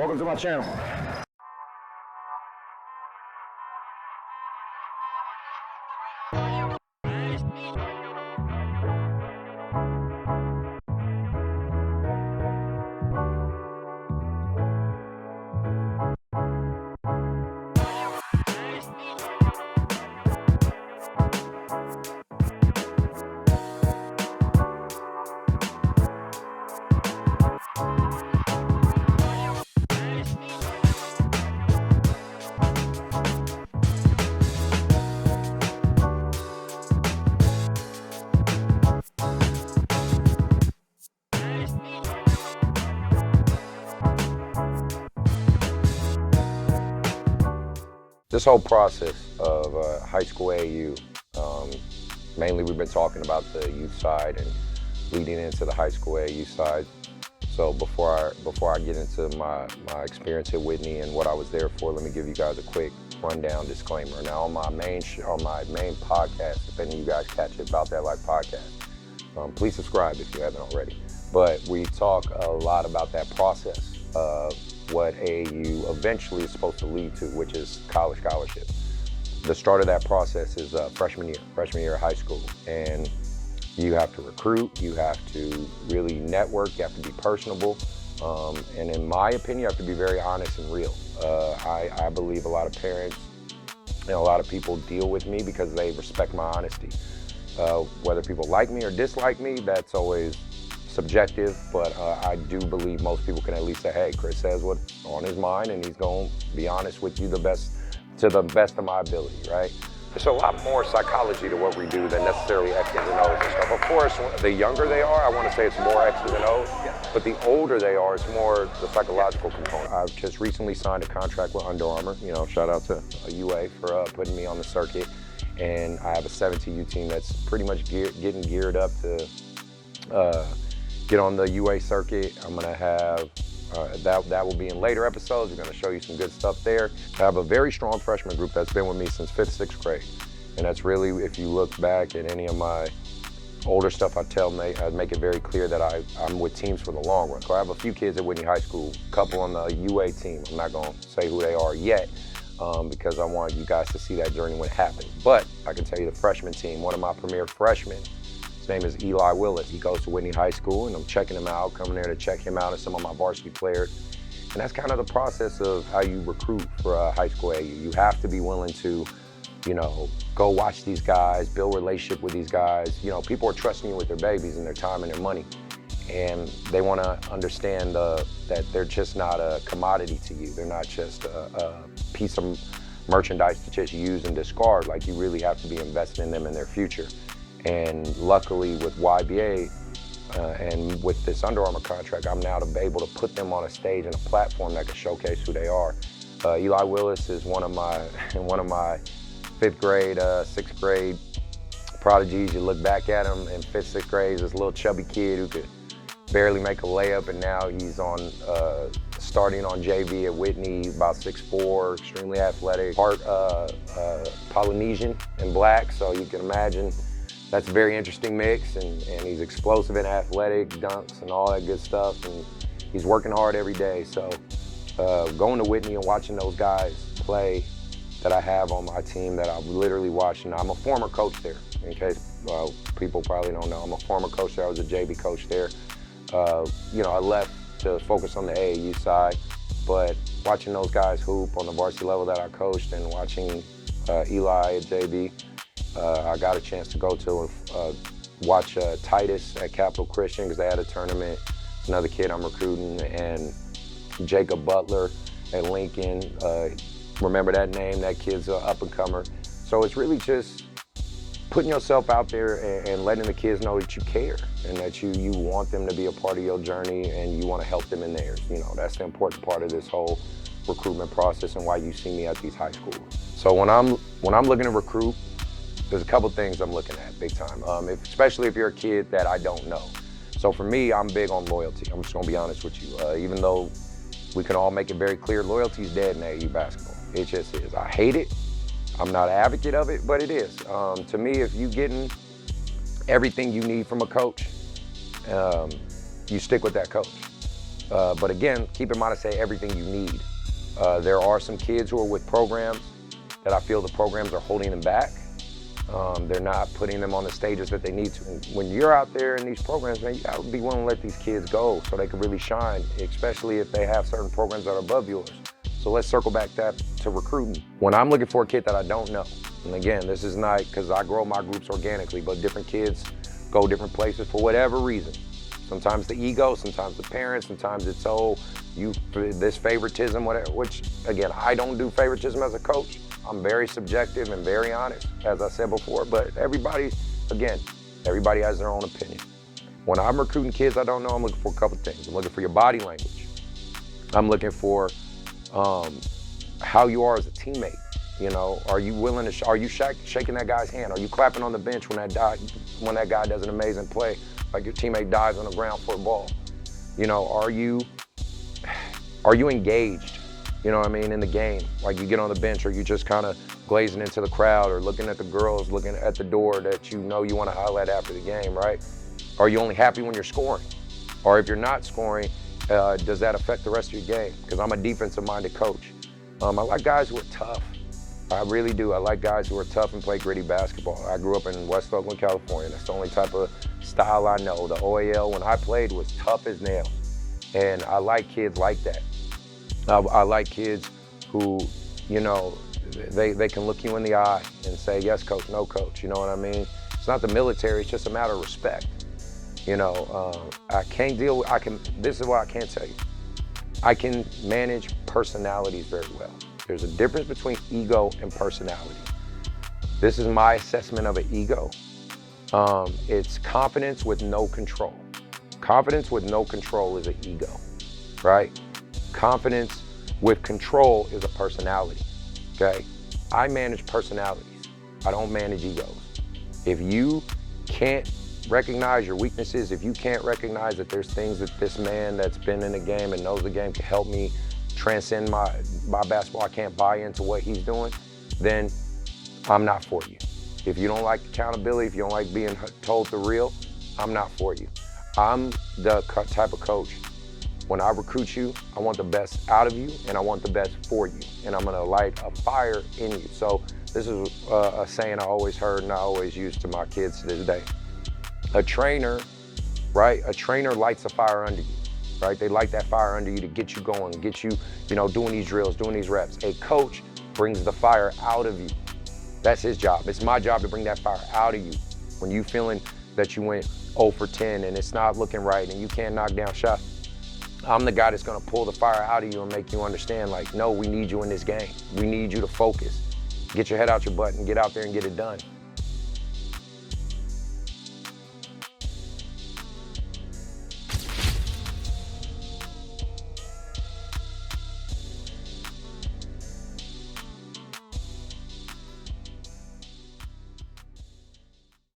Welcome to my channel. This whole process of high school AAU, mainly we've been talking about the youth side and leading into the high school AAU side. So before I get into my experience at Whitney and what I was there for, let me give you guys a quick rundown disclaimer. Now on my main podcast, if any of you guys catch it, About That Life podcast, please subscribe if you haven't already. But we talk a lot about that process of what AAU eventually is supposed to lead to, which is college scholarship. The start of that process is freshman year of high school. And you have to recruit, you have to really network, you have to be personable. And in my opinion, you have to be very honest and real. I believe a lot of parents and a lot of people deal with me because they respect my honesty. Whether people like me or dislike me, that's always subjective, but I do believe most people can at least say, hey, Chris says what's on his mind and he's going to be honest with you to the best of my ability, right? There's a lot more psychology to what we do than necessarily X's and O's and stuff. Of course, the younger they are, I want to say it's more X's and O's, but the older they are, it's more the psychological component. I've just recently signed a contract with Under Armour, shout out to UA for putting me on the circuit, and I have a 17U team that's pretty much getting geared up to get on the UA circuit. I'm gonna have, that will be in later episodes. We're gonna show you some good stuff there. I have a very strong freshman group that's been with me since 5th, 6th grade. And that's really, if you look back at any of my older stuff, I make it very clear that I'm with teams for the long run. So I have a few kids at Whitney High School, a couple on the UA team. I'm not gonna say who they are yet, because I want you guys to see that journey when it happens. But I can tell you the freshman team, one of my premier freshmen, his name is Eli Willis. He goes to Whitney High School, and I'm checking him out, coming there to check him out and some of my varsity players. And that's kind of the process of how you recruit for high school AAU. You have to be willing to, go watch these guys, build a relationship with these guys. People are trusting you with their babies and their time and their money. And they want to understand that they're just not a commodity to you. They're not just a piece of merchandise to just use and discard. Like, you really have to be invested in them and their future. And luckily with YBA and with this Under Armour contract, I'm now able to put them on a stage and a platform that can showcase who they are. Eli Willis is one of my 5th grade, 6th grade prodigies. You look back at him in 5th, 6th grade, he's this little chubby kid who could barely make a layup, and now he's starting on JV at Whitney, about 6'4", extremely athletic, part Polynesian and black, so you can imagine that's a very interesting mix, and he's explosive and athletic, dunks and all that good stuff, and he's working hard every day. So going to Whitney and watching those guys play that I have on my team that I've literally watched, and I'm a former coach there, in case people probably don't know. I'm a former coach there. I was a JV coach there. I left to focus on the AAU side, but watching those guys hoop on the varsity level that I coached and watching Eli at JV, I got a chance to go to watch Titus at Capital Christian because they had a tournament. Another kid I'm recruiting, and Jacob Butler at Lincoln. Remember that name? That kid's an up-and-comer. So it's really just putting yourself out there and letting the kids know that you care and that you want them to be a part of your journey and you want to help them in theirs. That's the important part of this whole recruitment process and why you see me at these high schools. So when I'm looking to recruit, there's a couple things I'm looking at big time, especially if you're a kid that I don't know. So for me, I'm big on loyalty. I'm just gonna be honest with you. Even though we can all make it very clear, loyalty's dead in AAU basketball. It just is. I hate it. I'm not an advocate of it, but it is. To me, if you're getting everything you need from a coach, you stick with that coach. But again, keep in mind I say everything you need. There are some kids who are with programs that I feel the programs are holding them back. They're not putting them on the stages that they need to. And when you're out there in these programs, man, you gotta be willing to let these kids go so they can really shine, especially if they have certain programs that are above yours. So let's circle back to recruiting. When I'm looking for a kid that I don't know, and again, this is not because I grow my groups organically, but different kids go different places for whatever reason. Sometimes the ego, sometimes the parents, sometimes it's, oh, this favoritism, whatever, which, again, I don't do favoritism as a coach. I'm very subjective and very honest, as I said before, but everybody has their own opinion. When I'm recruiting kids I don't know, I'm looking for a couple things. I'm looking for your body language. I'm looking for how you are as a teammate. You know, are you willing to, are you shaking that guy's hand? Are you clapping on the bench when that guy does an amazing play, like your teammate dives on the ground for a ball? You know, are you engaged? You know what I mean, in the game? Like you get on the bench, or you just kind of glazing into the crowd, or looking at the girls, looking at the door that you know you want to highlight after the game, right? Are you only happy when you're scoring? Or if you're not scoring, does that affect the rest of your game? Because I'm a defensive-minded coach. I like guys who are tough. I really do. I like guys who are tough and play gritty basketball. I grew up in West Oakland, California. That's the only type of style I know. The OAL, when I played, was tough as nails. And I like kids like that. I like kids who, you know, they can look you in the eye and say, yes, coach, no, coach. You know what I mean? It's not the military. It's just a matter of respect. You know, this is what I can't tell you. I can manage personalities very well. There's a difference between ego and personality. This is my assessment of an ego. It's confidence with no control. Confidence with no control is an ego, right? Confidence with control is a personality, okay? I manage personalities. I don't manage egos. If you can't recognize your weaknesses, if you can't recognize that there's things that this man that's been in the game and knows the game can help me transcend my basketball, I can't buy into what he's doing, then I'm not for you. If you don't like accountability, if you don't like being told the real, I'm not for you. I'm the type of coach, when I recruit you, I want the best out of you and I want the best for you. And I'm gonna light a fire in you. So this is a saying I always heard and I always use to my kids to this day. A trainer, right? A trainer lights a fire under you, right? They light that fire under you to get you going, get you, you know, doing these drills, doing these reps. A coach brings the fire out of you. That's his job. It's my job to bring that fire out of you. When you feeling that you went 0 for 10 and it's not looking right and you can't knock down shots, I'm the guy that's gonna pull the fire out of you and make you understand, like, no, we need you in this game. We need you to focus. Get your head out your butt and get out there and get it done.